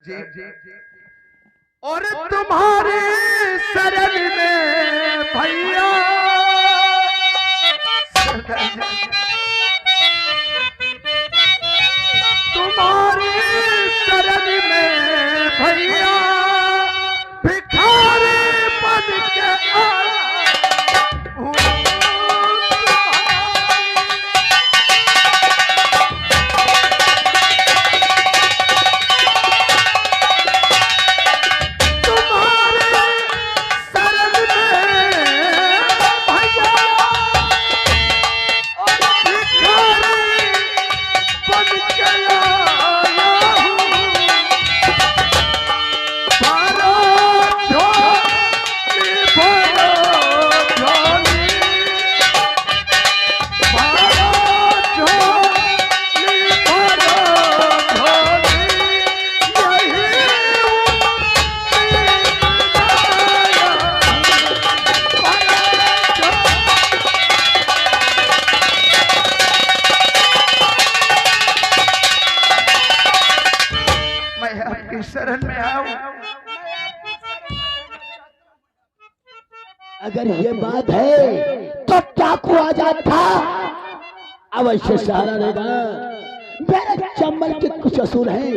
जी और तुम्हारे शरण में भैया तुम्हारी शरण में भैया भिखारी बन के शरण में आओ। अगर ये बात है तो डाकू आजाद था अवश्य सहारा देगा। मेरे चंबल के कुछ असुर हैं,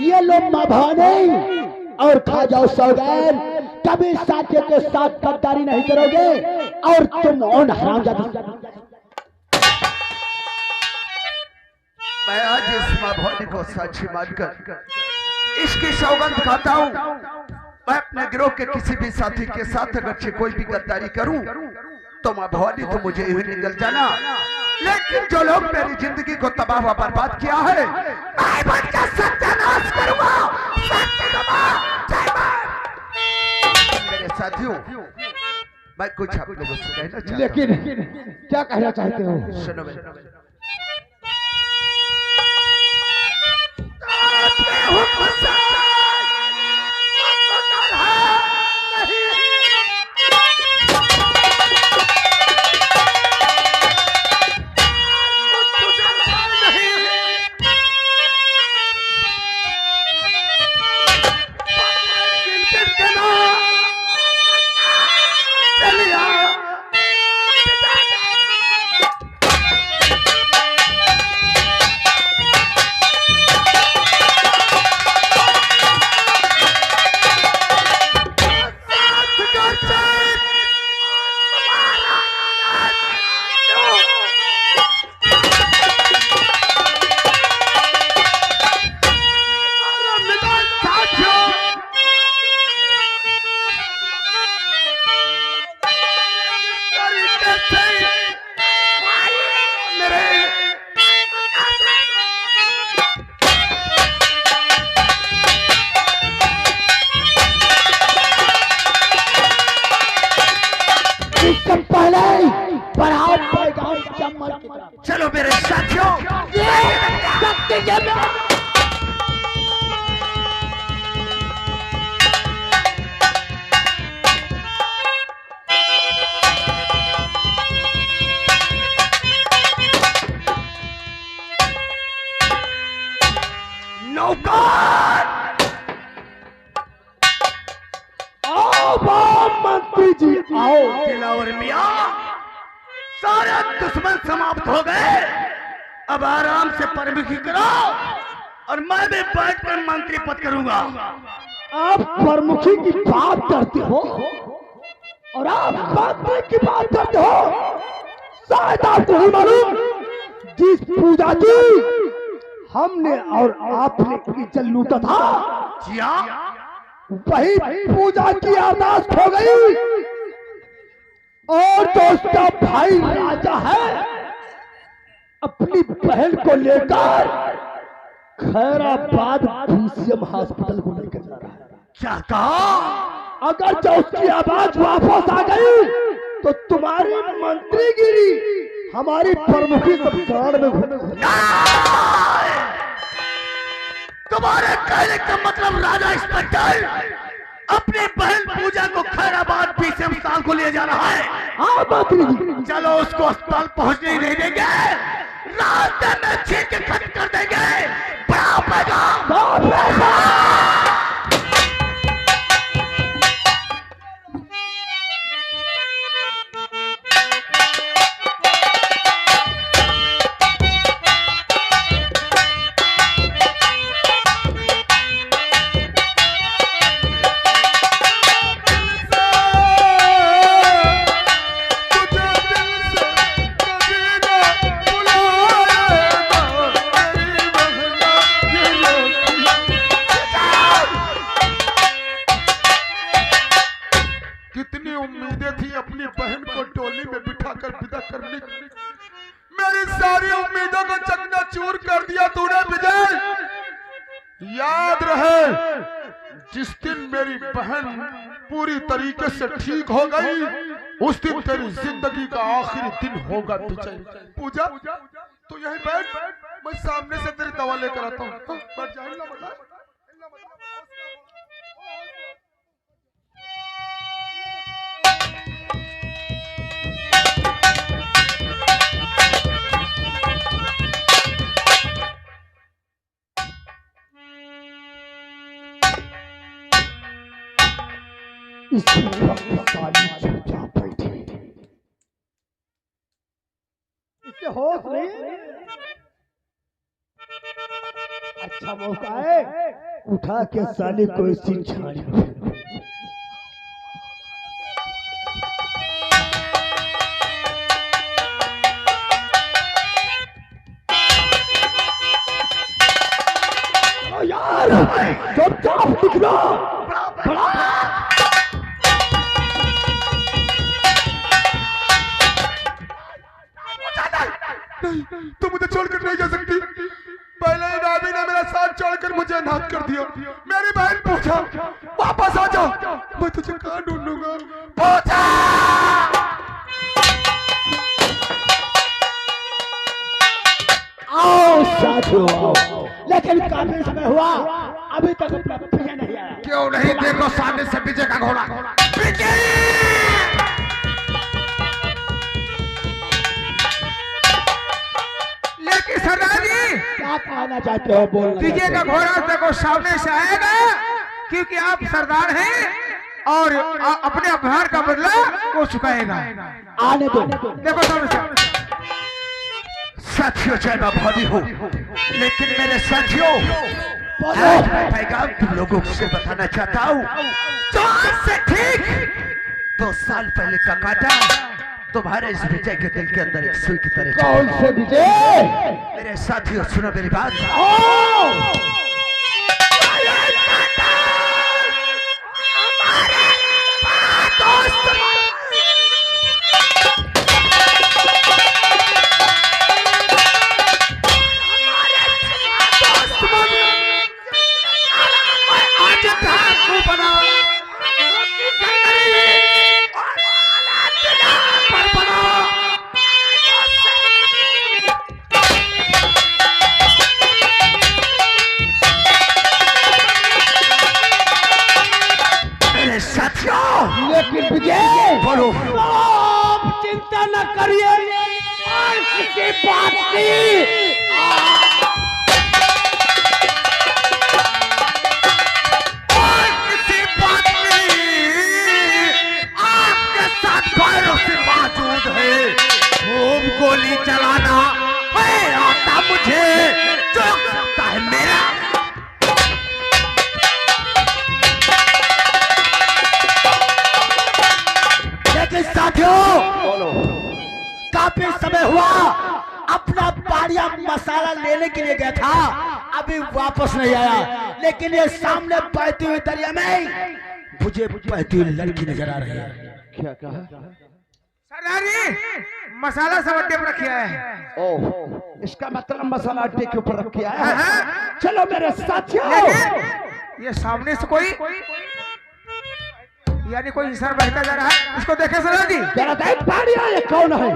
ये लोग माँ भवानी और खा जाओ सौगैन, कभी साथी के साथ गद्दारी नहीं करोगे और तुम उन हरामजादा। मैं आज इस माँ भवानी को साक्षी मानकर इसकी सौगंध खाता हूँ। मैं अपने गिरोह के किसी भी साथी के साथ अगर कोई भी गद्दारी करूं तो माँ भवानी तो मुझे ही निकल जाना, लेकिन जो लोग मेरी जिंदगी को तबाह व बर्बाद किया है मैं बनकर सत्यानाश करूंगा। मेरे साथियों, मैं कुछ आप लोगों से कहना चाहता हूं। लेकिन क्या कहना चाहते हो? सुनो चलो मेरे साथियों, नौकर आओ मंत्री जी आओ। दिलावर मियां, सारे दुश्मन समाप्त हो गए, अब आराम से परमुखी करो और मैं भी बैठ कर मंत्री पद करूंगा। आप प्रमुखी की बात करते हो और आप मंत्री की बात करते हो। शायद आपको नहीं मालूम, जिस पूजा की हमने और आपने इज्जत लूटा था, जी हाँ, वही पूजा की आदाश हो गई और तो उसका भाई राजा है अपनी बहन को लेकर खैराबाद पीसीएम हॉस्पिटल को लेकर जा रहा है। क्या कहा? अगर जो उसकी आवाज वापस आ गई तो तुम्हारी मंत्रीगिरी हमारी प्रमुखी सब गाड़ में घूमेगी। तुम्हारे कहने का मतलब राजा इंस्पेक्टर अपनी बहन पूजा को खैराबाद पीसीएम अस्पताल को ले जा रहा है? हाँ मंत्री जी। चलो उसको अस्पताल पहुंचने नहीं देंगे, रास्ते में छीन के खत्म कर देंगे। बड़ा पैसा याद रहे, जिस दिन मेरी बहन पूरी तरीके से ठीक हो गई, उस दिन तेरी जिंदगी का आखिरी दिन होगा विजय। पूजा तो यहीं बैठ, मैं सामने से तेरी दवा लेकर आता हूँ। बैठ जा, हिलना मत। इसी वक्त साली चुपचाप बैठी, इससे होश नहीं। अच्छा मौका है, उठा के साली को इसी झाड़ी में। यार चुपचाप निकलो। तुम मुझे छोड़कर नहीं जा सकती। पहले रावी ने मेरा साथ छोड़कर मुझे अनाथ कर दिया। मेरी बहन पूछा, वापस आ जाओ, मैं तुझे कहाँ ढूंढूंगा। पूछा आओ साथियों आओ, लेकिन काफी समय हुआ, अभी तक अपना विजय नहीं आया। क्यों नहीं? देखो सामने से विजय का घोड़ा। लेकिन सरदार जी, क्या कहना चाहते हो? बोलना विजय का घोड़ा देखो सामने से आएगा, क्योंकि आप सरदार हैं और अपने अपहार का बदला वो चुकाएगा। आने दो। देखो सामने से। साथियों चाहे मैं भारी हूँ, लेकिन मेरे साथियों आज मैं पैगाम तुम लोगों से बताना चाहता हूँ। तो आज से ठीक 2 साल पहले का काटा तुम्हारे इस विजय के दिल के अंदर एक सुई की तरह। कौन से विजय? मेरे साथियों सुनो मेरी बात। लेकिन विजय बोलो, आप चिंता न करिए और किसी बात की। और किसी बात में आपके साथ गैरों से मौजूद है। खूब गोली चलाना है आता मुझे, जो सकता है मेरा। लेकिन साथियों काफी समय हुआ, अपना बाड़िया मसाला लेने के लिए गया था, अभी वापस नहीं आया। लेकिन ये सामने बहती हुई दरिया में मुझे बहती हुई लड़की नजर आ रही है। क्या कहा? सरदारी, मसाला सब अड्डे पर रखा है। ओह, इसका मतलब मसाला अड्डे के ऊपर रखा है। हाँ। चलो मेरे साथियों। ये सामने से कोई यानी कोई इंसान बहता जा रहा है, इसको देखे सरदार जी। जरा देख बाड़िया, ये कौन है?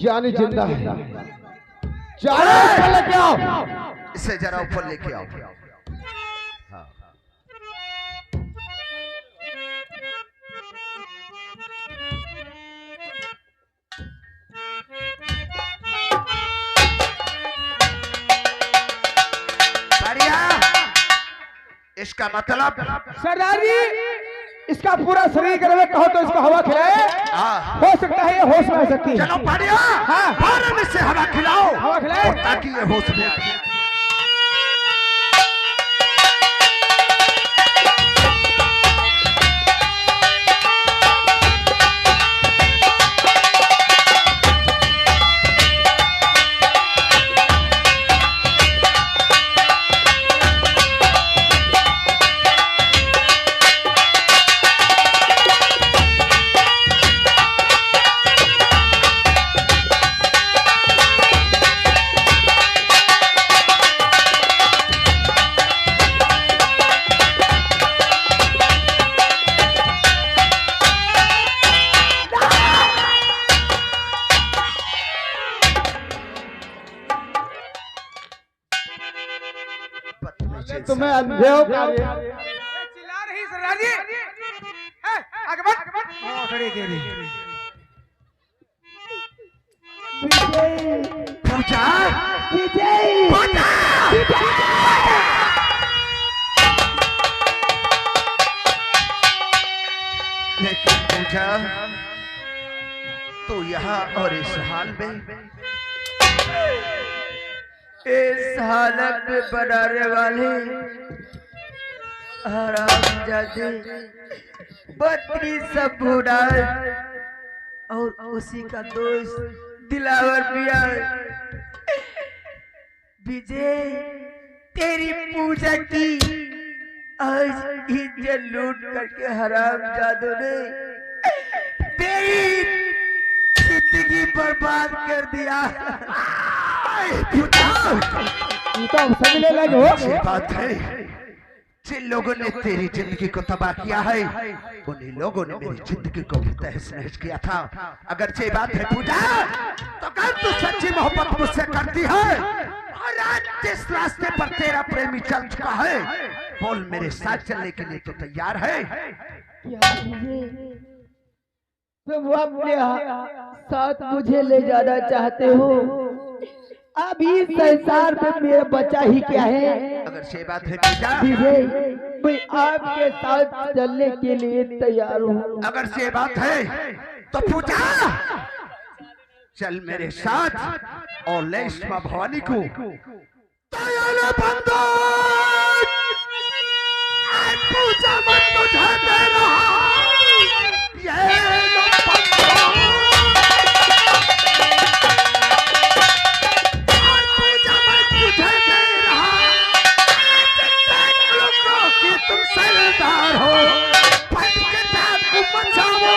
यानी जिंदा है। चलो लेके आओ, इसे जरा ऊपर लेके आओ। इसका मतलब सरदार जी, इसका पूरा शरीर करवे कहो तो इसको हवा खिलाए। हो सकता है ये होश में आ सकती है। चलो पारिया, हाँ, बारे में से हवा खिलाओ, हवा खिलाए ताकि ये होश में आए। तुम्हें अंधे हो क्या रे? चिल्ला रही सरदारजी, आगे बढ़, खड़ी तेरी पूजा विजय लेकिन पूजा तो यहाँ और इस हाल में, इस हालत में बनाने वाले हरामजादे बदरी सब भूडा और उसी का दोस्त दिलावर पिया। विजय तेरी पूजा की आज इज्जत लूट करके हरामजादों ने तेरी जिंदगी बर्बाद कर दिया। ये तो हम सब ले लगे हो। अच्छी बात है, जिन लोगों ने तेरी जिंदगी को तबाह किया है उन्हीं लोगों ने मेरी जिंदगी को भी तहस नहस किया था। अगर ये बात है पूजा, तो कर तू सच्ची मोहब्बत मुझसे करती है और आज जिस रास्ते पर तेरा प्रेमी चल चुका है, बोल मेरे साथ चलने के लिए तो तैयार है? तुम अपने साथ मुझे ले जाना चाहते हो? अभी संसार में मेरा बचा ही क्या है? अगर ये बात है पूजा, मैं आपके साथ चलने के लिए तैयार हूँ। अगर ये बात है तो पूजा चल मेरे साथ और ले इस मां भवानी को दयाला बंदो पूजा मत तुझे दे रहा ये लो बंदो पूजा मत तुझे दे रहा कि तुम सरदार हो पद के साथ को बचाओ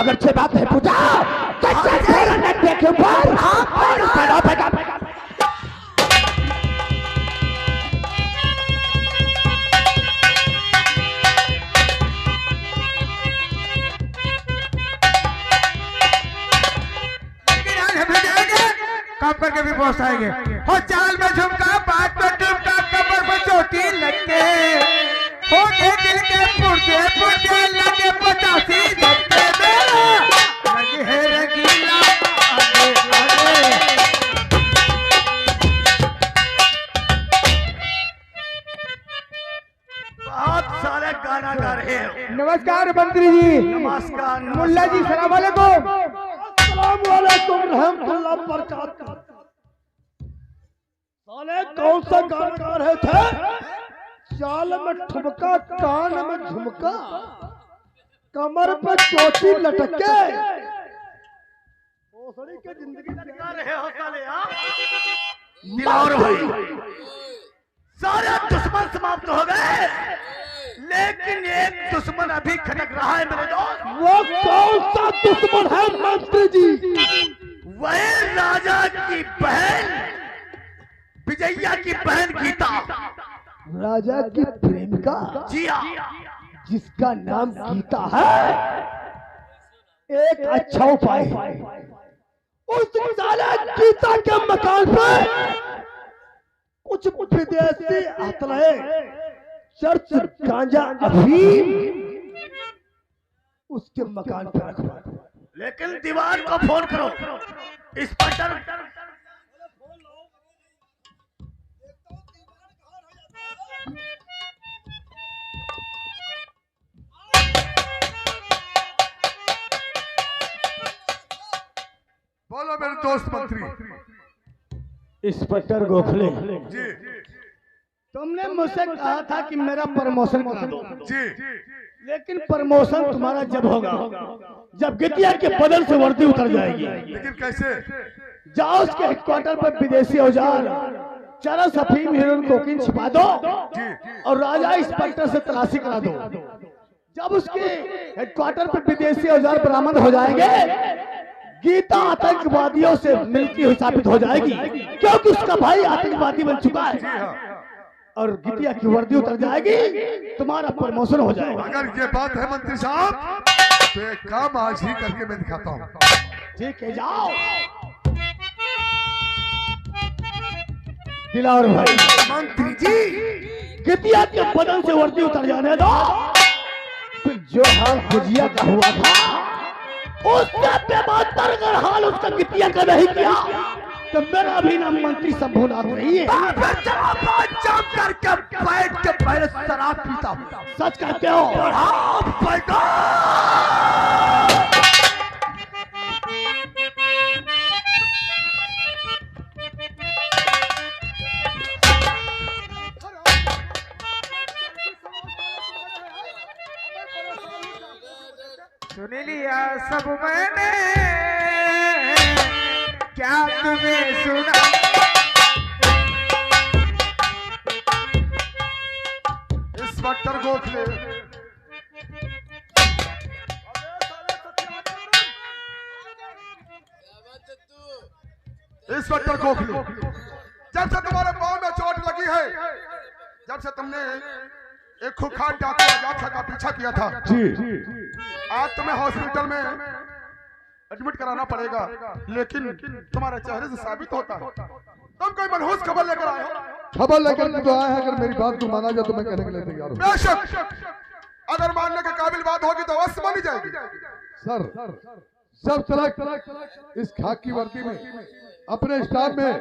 अगर अच्छी बात है पूजा, के ऊपर काम करके भी पहुंच आएंगे। हो चाल में झुमका, बात में टुमका, कमर में चोटी लगे, हो गए दिल के पुर्जे पुर्जे लगे 85 धक्के मेरा लगे है रंगीला आगे आगे। बहुत सारे गाना गा रहे हो। नमस्कार मंत्री जी। नमस्कार मुल्ला जी सलाम वालेकुम। रहमतुल्लाह बरकातहू। साले कौन सा गाना गा रहे थे? चाल में ठुमका, कान में झुमका, कमर पे चोटी लटके, भोसड़ी के जिंदगी गा रहे हो साले। दिलावर भाई, सारे दुश्मन समाप्त हो गए, लेकिन एक दुश्मन अभी खटक रहा है मेरे दोस्त। वो कौन सा दुश्मन है मंत्री जी? वह राजा की बहन विजया की बहन गीता। राजा की प्रेमिका? जी हाँ, जिसका नाम गीता है। एक अच्छा उपाय है, उस साले गीता के मकान पे कुछ विदेशी हथले, चर्च, गांजा, अफीम उसके मकान पे रखवा। लेकिन दीवार को फोन करो, इंस्पेक्टर। बोलो मेरे दोस्त मंत्री इंस्पेक्टर गोखले जी। तुमने मुझसे कहा था कि मेरा प्रमोशन करा दो जी। लेकिन प्रमोशन तुम्हारा जब होगा जब गिटिया के बदल से वर्दी उतर जाएगी। लेकिन कैसे? जाओ उसके हेडक्वार्टर पर विदेशी औजार चरस अफीम हीरोइन कोकीन छिपा दो और राजा इंस्पेक्टर से तलाशी करा दो। जब उसके हेडक्वार्टर पर विदेशी औजार बरामद हो जाएंगे गीता आतंकवादियों से मिलती हुई साबित हो जाएगी क्योंकि उसका भाई आतंकवादी बन चुका है और गिटिया की वर्दी उतर जाएगी तुम्हारा प्रमोशन हो जाएगा। अगर ये बात है मंत्री साहब तो एक काम आज ही करके मैं दिखाता हूँ। ठीक है जाओ। दिलावर भाई मंत्री जी गिटिया के बदन से वर्दी उतर जाने दो। फिर जो हाल गुजिया का हुआ था उससे बेमातर अगर हाल उसका गिटिया का नहीं किया तो मेरा भी नाम मंत्री शंभुनाथ नहीं है। करके बैठ के पहले शराब पीता हूँ। सच कहते हो? सुन लिया सब मैंने क्या तुम्हें सुना? इंस्पेक्टर गोखले इंस्पेक्टर गोखले जब से तुम्हारे पांव में चोट लगी है जब से तुमने एक खुखार डाकू अजाक्षा का पीछा किया था आज तुम्हें हॉस्पिटल में एडमिट कराना पड़ेगा लेकिन तुम्हारे चेहरे से साबित होता है तुम कोई मनहूस खबर लेकर आए हो। खबर लेकर तो आया है। अगर मेरी बात को माना जाए तो मैं कहने के लिए तैयार हूँ। बेशक अगर मानने के काबिल बात होगी तो अवश्य मानी जाएगी। सर सब तलक इस खाक की वर्दी में अपने स्टाफ में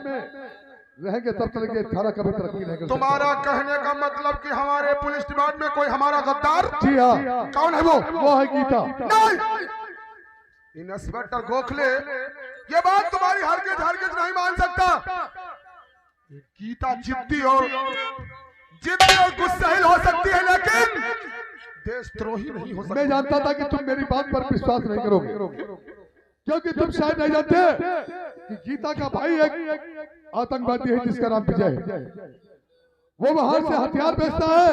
रहेंगे तब तक के थाना कभी तरक्की नहीं कर सकता। तुम्हारा कहने का मतलब कि हमारे पुलिस डिपार्टमेंट में कोई हमारा गद्दार? जी हाँ। कौन है वो है गीता। नहीं इंस्पेक्टर गोखले ये बात तुम्हारी हरगिज हरगिज नहीं मान सकता। गीता जिद्दी और गुस्सैल हो सकती है लेकिन देशद्रोही नहीं हो सकती। मैं जानता था कि तुम मेरी बात पर विश्वास नहीं करोगे क्योंकि तुम शायद नहीं जानते कि गीता का भाई एक आतंकवादी है जिसका नाम विजय है। वो बाहर से हथियार बेचता है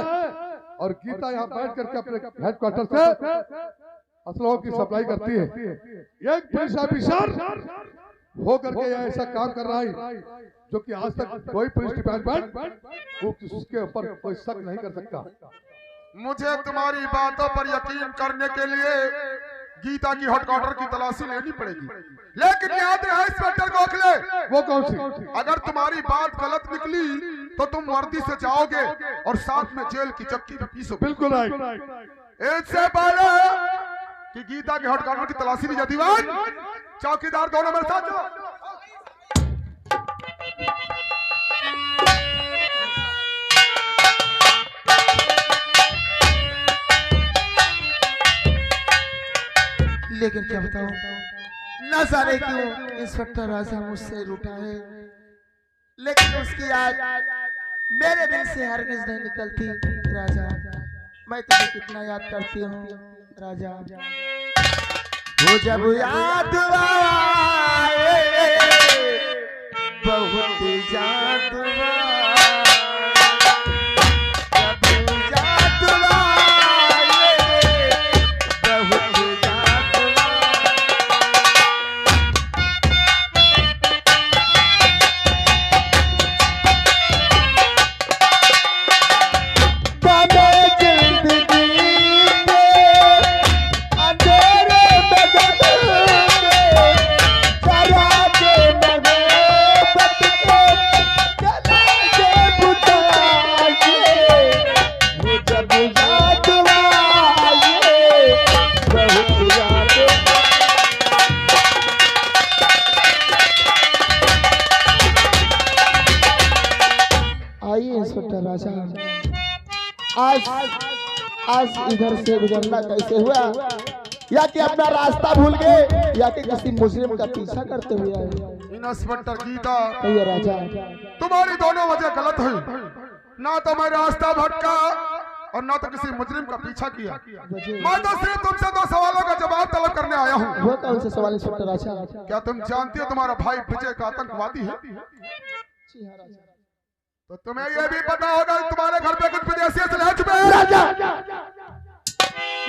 और गीता यहाँ बैठ करके अपने हेडक्वार्टर से असलहों की सप्लाई करती है। एक पुलिस ऑफिसर होकर के ऐसा काम कर रहा है जो कि आज तक कोई पुलिस डिपार्टमेंट उसके ऊपर कोई शक नहीं कर सकता। मुझे तुम्हारी बातों पर यकीन करने के लिए गीता की हेडक्वार्टर की तलाशी लेनी पड़ेगी लेकिन याद रहे इंस्पेक्टर गोखले वो कौन सी? अगर तुम्हारी बात गलत निकली तो तुम वर्दी से जाओगे और साथ में जेल की चक्की भी पीसोगे। बिल्कुल राइट। इससे पहले कि गीता के हेडक्वार्टर की तलाशी ली जाती दीवान चौकीदार दोनों मेरे साथ चलो। लेकिन क्या बताऊं न जाने क्यों इंस्पेक्टर राजा मुझसे रूठा है लेकिन उसकी याद मेरे दिल से हरगिज नहीं निकलती। राजा मैं तुझे कितना याद करती हूँ राजा। वो जब याद आए बहुत याद आज इधर से गुजरना कैसे हुआ या कि अपना रास्ता भूल गए या कि किसी मुजरिम का पीछा करते हुए आए। इंस्पेक्टर गीता कहिए राजा। तुम्हारी दोनों वजह गलत है ना तो मैं रास्ता भटका और ना तो किसी मुजरिम का पीछा किया। मैं तो सिर्फ तुमसे 2 सवालों का जवाब तलब करने आया हूँ। वो कौन से सवाल इंस्पेक्टर राजा? क्या तुम जानती हो तुम्हारा भाई विजय का आतंकवादी है? तो तुम्हें यह भी पता होगा कि तुम्हारे घर पे कुछ विदेशी असलहा छुपे हैं। राजा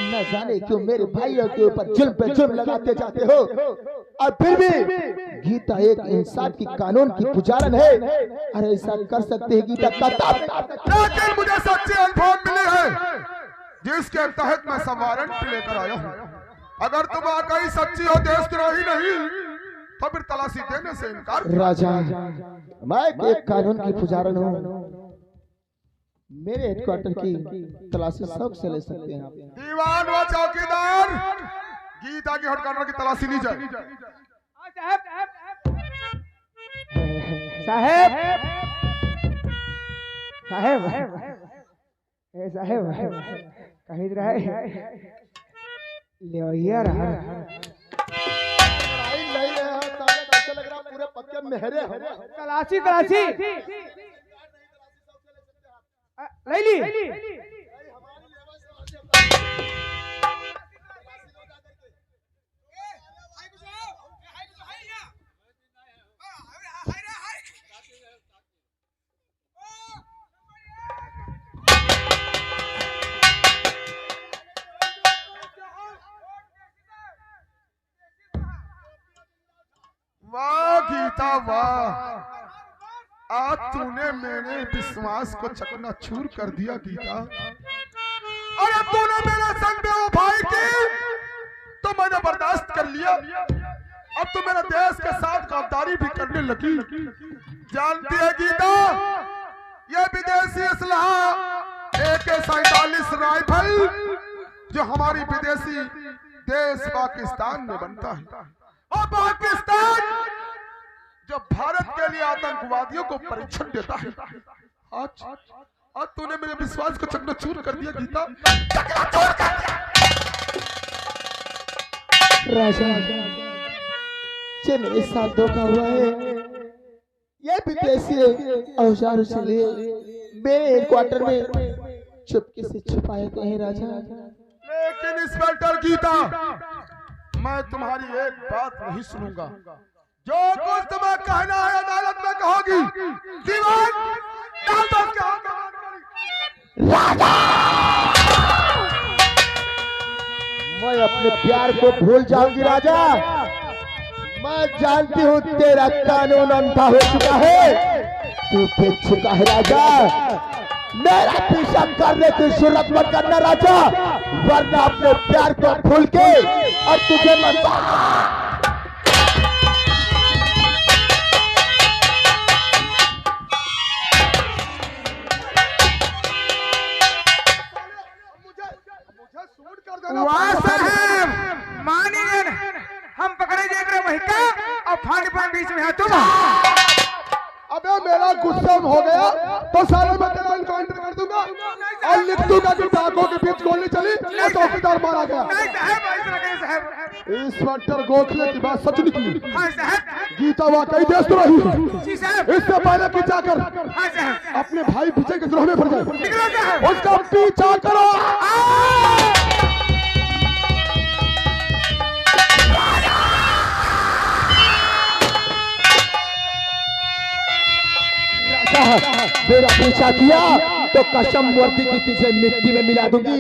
न जाने क्यों मेरे भाइयों के ऊपर जुल्म पे जुल्म लगाते जाते हो, और फिर भी गीता एक इंसान की कानून की पुजारन है। अरे ऐसा कर सकते हैं गीता का? लेकिन मुझे सच्चे अनुभव मिले हैं जिसके तहत मैं सब वारंट लेकर आया हूँ। अगर तुम वाकई सच्ची हो, देशद्रोही नहीं, तो फिर तलाशी देने से इनकार। राजा मैं एक कानून की पुजारन हूँ, मेरे हेडक्वार्टर की तलाशी शौक से ले सकते हैं आप। दीवान व चौकीदार, गीता की हेडक्वार्टर की तलाशी ली जाए। साहब साहब ए साहब कहीं रहा ले यार पूरे पक्के मेहरे तलाशी तलाशी लैली वाह गीता वाह, आज तूने मेरे विश्वास को चकनाचूर कर दिया गीता। अरे तूने मेरे संग बेवफाई की तो मैंने बर्दाश्त कर लिया, अब तू मेरे देश के साथ गद्दारी भी करने लगी। जानती है गीता, ये विदेशी असलहा AK-47 राइफल जो हमारी विदेशी देश पाकिस्तान में बनता है, और पाकिस्तान जो भारत के लिए आतंकवादियों को परीक्षण देता है। आज तूने मेरे विश्वास को चकनाचूर कर दिया गीता, चकनाचूर कर दिया। राजा ये मेरे साथ धोखा हुआ है, ये विदेशी औजार से लिए मेरे हेडक्वार्टर में चुपके से छुपाए गए हैं राजा। लेकिन इंस्पेक्टर गीता, मैं तुम्हारी एक बात नहीं सुनूंगा। जो कुछ तुम्हें कहना है अदालत में कहोगी। दीवान डाल दो उसके हाथ में। राजा मैं अपने प्यार को भूल जाऊंगी राजा। मैं जानती हूँ तेरा कानून अंधा हो चुका है, तू फेंक चुका है राजा। मेरा पीछा करने की जरूरत मत करना राजा, वरना अपने प्यार को भूल के और तुझे मत। वाह साहब मानिए, हम पकड़े देख रहे वही का और फांड पान बीच में है तुम। अबे मेरा गुस्सा हो गया तो साले मैं तेरा एनकाउंटर कर दूंगा और लिख दूंगा कि डाकों के बीच गोली चली और चौकीदार मारा गया। नहीं साहब ऐसा ना करें साहब। इंस्पेक्टर गोखले की बात सच निकली। हाँ साहब। गीता वाकई देशद्रोही है। जी साहब। इससे पहले पीछा कर हाँ साहब। अपने भाई विजय के द्रोह में पड़ जाए। निकलो साहब। उसका पीछा करो। मेरा पीछा किया तो कसम वर्दी की तुझे मिट्टी में मिला दूंगी।